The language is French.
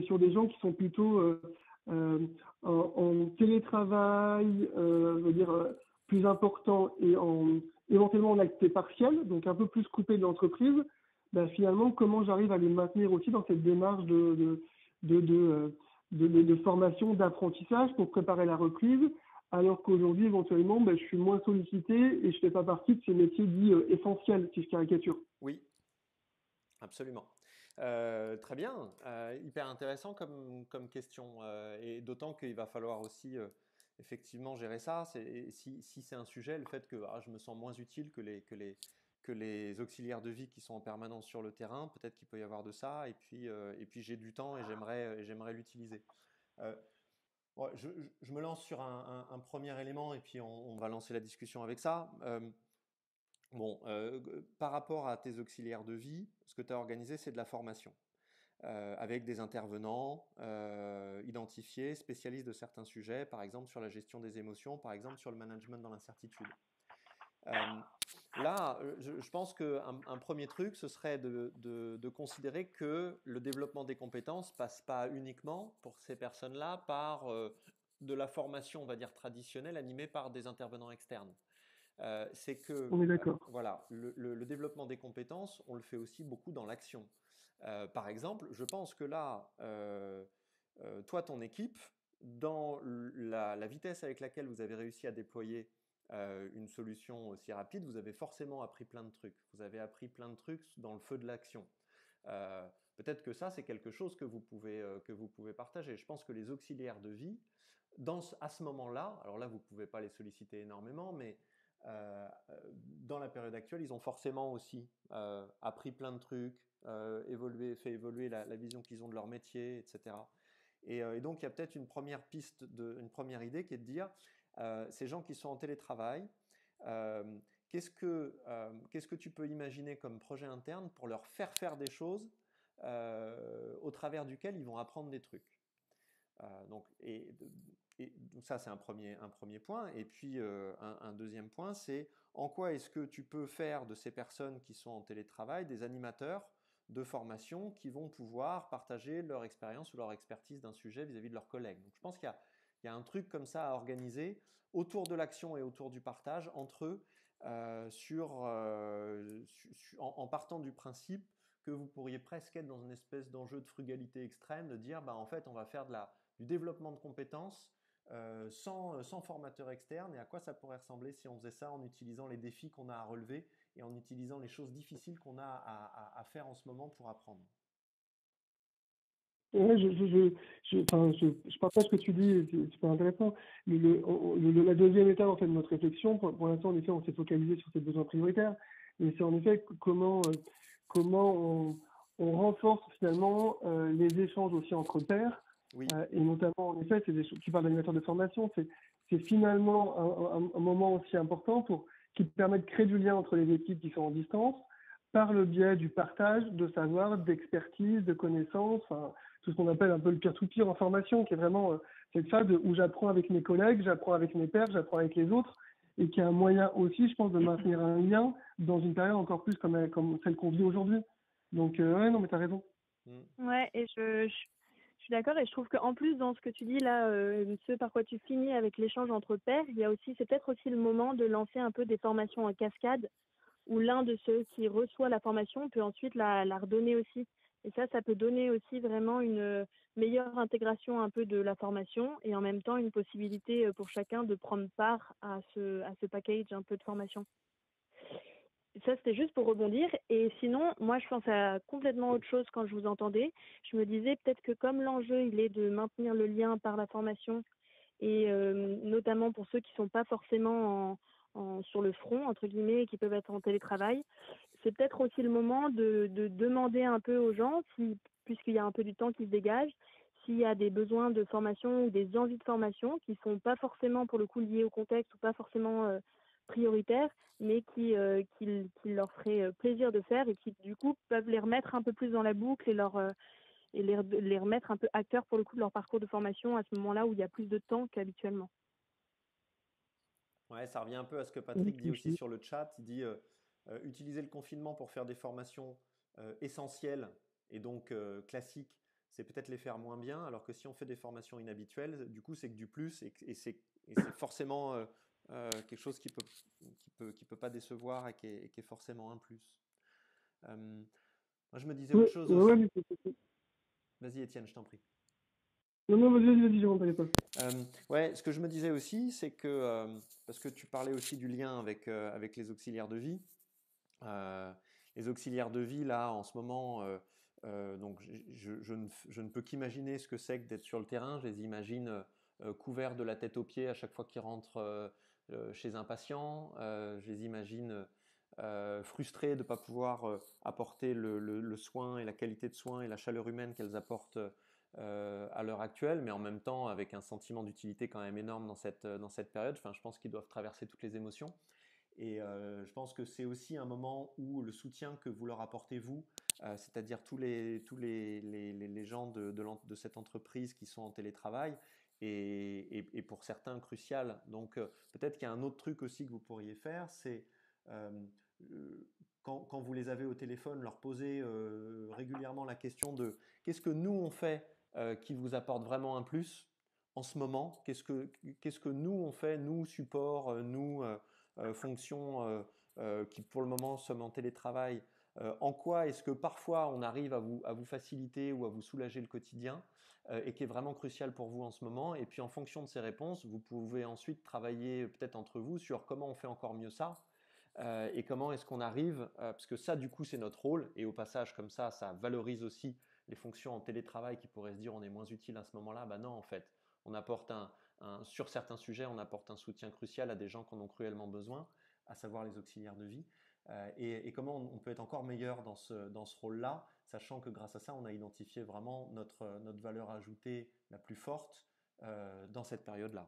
sur des gens qui sont plutôt en télétravail, je veux dire, plus important et éventuellement en activité partielle, donc un peu plus coupé de l'entreprise, ben, finalement, comment j'arrive à les maintenir aussi dans cette démarche de, de, de formation, d'apprentissage pour préparer la reprise, alors qu'aujourd'hui, éventuellement, ben, je suis moins sollicité et je fais pas partie de ces métiers dits essentiels, si je caricature. Oui, absolument. Très bien, hyper intéressant comme question. Et d'autant qu'il va falloir aussi effectivement gérer ça. Si c'est un sujet, le fait que je me sens moins utile que les auxiliaires de vie qui sont en permanence sur le terrain, peut-être qu'il peut y avoir de ça. Et puis j'ai du temps et j'aimerais l'utiliser. Euh, ouais, je me lance sur un premier élément et puis on va lancer la discussion avec ça. Bon, par rapport à tes auxiliaires de vie, ce que tu as organisé, c'est de la formation avec des intervenants identifiés, spécialistes de certains sujets, par exemple sur la gestion des émotions, par exemple sur le management dans l'incertitude. Euh, Là, je pense qu'un premier truc, ce serait de considérer que le développement des compétences passe pas uniquement pour ces personnes-là par de la formation, on va dire, traditionnelle animée par des intervenants externes. C'est que On est d'accord. voilà, le développement des compétences, on le fait aussi beaucoup dans l'action. Par exemple, je pense que là, toi, ton équipe, dans la vitesse avec laquelle vous avez réussi à déployer une solution aussi rapide, vous avez forcément appris plein de trucs. Vous avez appris plein de trucs dans le feu de l'action. Peut-être que ça, c'est quelque chose que vous pouvez partager. Je pense que les auxiliaires de vie, à ce moment-là, alors là, vous ne pouvez pas les solliciter énormément, mais dans la période actuelle, ils ont forcément aussi appris plein de trucs, fait évoluer la vision qu'ils ont de leur métier, etc. Et donc, il y a peut-être une première piste, une première idée qui est de dire, ces gens qui sont en télétravail, euh, qu'est-ce que tu peux imaginer comme projet interne pour leur faire des choses au travers duquel ils vont apprendre des trucs. Donc ça, c'est un premier point. Et puis, un deuxième point, c'est en quoi est-ce que tu peux faire de ces personnes qui sont en télétravail des animateurs de formation qui vont pouvoir partager leur expérience ou leur expertise d'un sujet vis-à-vis de leurs collègues. Donc, je pense qu'il y a un truc comme ça à organiser autour de l'action et autour du partage entre eux en partant du principe que vous pourriez presque être dans une espèce d'enjeu de frugalité extrême, de dire, bah, en fait, on va faire du développement de compétences sans formateur externe et à quoi ça pourrait ressembler si on faisait ça en utilisant les défis qu'on a à relever et en utilisant les choses difficiles qu'on a à faire en ce moment pour apprendre. Ouais, enfin, je partage ce que tu dis, c'est super intéressant. La deuxième étape en fait, de notre réflexion, pour l'instant, en effet, on s'est focalisé sur ces besoins prioritaires, mais c'est en effet comment on renforce finalement les échanges aussi entre pairs, Oui, et notamment, en effet, tu parles d'animateur de formation, c'est finalement un moment aussi important qui permet de créer du lien entre les équipes qui sont en distance, par le biais du partage de savoir, d'expertise, de connaissances, enfin, tout ce qu'on appelle un peu le peer-to-peer en formation, qui est vraiment cette phase où j'apprends avec mes collègues, j'apprends avec mes pairs, j'apprends avec les autres, et qui est un moyen aussi, je pense, de maintenir un lien dans une période encore plus comme celle qu'on vit aujourd'hui. Donc, ouais, non, mais t'as raison. mm, Ouais, et je suis d'accord et je trouve qu'en plus dans ce que tu dis là, ce par quoi tu finis avec l'échange entre pairs, il y a aussi, c'est peut-être aussi le moment de lancer un peu des formations en cascade où l'un de ceux qui reçoit la formation peut ensuite la redonner aussi. Et ça peut donner aussi vraiment une meilleure intégration un peu de la formation et en même temps une possibilité pour chacun de prendre part à ce package un peu de formation. Ça, c'était juste pour rebondir. Et sinon, moi, je pense à complètement autre chose quand je vous entendais. Je me disais peut-être que comme l'enjeu, il est de maintenir le lien par la formation, et notamment pour ceux qui ne sont pas forcément sur le front, entre guillemets, et qui peuvent être en télétravail, c'est peut-être aussi le moment de demander un peu aux gens, puisqu'il y a un peu du temps qui se dégage, s'il y a des besoins de formation ou des envies de formation qui ne sont pas forcément, pour le coup, liés au contexte ou pas forcément prioritaires, mais qui leur ferait plaisir de faire et qui, du coup, peuvent les remettre un peu plus dans la boucle et les remettre un peu acteurs, pour le coup, de leur parcours de formation à ce moment-là où il y a plus de temps qu'habituellement. ouais, ça revient un peu à ce que Oui, Patrick dit aussi sur le chat. Il dit utiliser le confinement pour faire des formations essentielles et donc classiques, c'est peut-être les faire moins bien, alors que si on fait des formations inhabituelles, du coup, c'est que du plus et c'est forcément quelque chose qui peut pas décevoir et qui est forcément un plus. Moi, je me disais Ouais, autre chose ouais, aussi. ouais, Vas-y, Étienne, je t'en prie. non, non, vas-y, je m'en parlais pas. Ouais, ce que je me disais aussi, c'est que, parce que tu parlais aussi du lien avec les auxiliaires de vie, euh, les auxiliaires de vie, là, en ce moment, donc je ne peux qu'imaginer ce que c'est que d'être sur le terrain. Je les imagine couverts de la tête aux pieds à chaque fois qu'ils rentrent chez un patient. Je les imagine frustrés de ne pas pouvoir apporter le soin et la qualité de soin et la chaleur humaine qu'elles apportent à l'heure actuelle, mais en même temps avec un sentiment d'utilité quand même énorme dans cette période. Enfin, je pense qu'ils doivent traverser toutes les émotions. Et je pense que c'est aussi un moment où le soutien que vous leur apportez, vous, c'est-à-dire les gens de cette entreprise qui sont en télétravail, et pour certains crucial. Donc peut-être qu'il y a un autre truc aussi que vous pourriez faire, c'est euh, quand vous les avez au téléphone, leur poser régulièrement la question de qu'est-ce que nous on fait qui vous apporte vraiment un plus en ce moment, qu'est-ce que nous on fait, nous support, nous fonctions qui pour le moment sommes en télétravail, en quoi est-ce que parfois on arrive à vous faciliter ou à vous soulager le quotidien et qui est vraiment crucial pour vous en ce moment. Et puis en fonction de ces réponses, vous pouvez ensuite travailler peut-être entre vous sur comment on fait encore mieux ça. Et comment est-ce qu'on arrive, parce que ça du coup c'est notre rôle, et au passage comme ça valorise aussi les fonctions en télétravail qui pourraient se dire on est moins utile à ce moment-là. Bah non, en fait, on apporte sur certains sujets, on apporte un soutien crucial à des gens qui en ont cruellement besoin, à savoir les auxiliaires de vie. Et comment on peut être encore meilleur dans ce rôle-là, sachant que grâce à ça, on a identifié vraiment notre valeur ajoutée la plus forte dans cette période-là.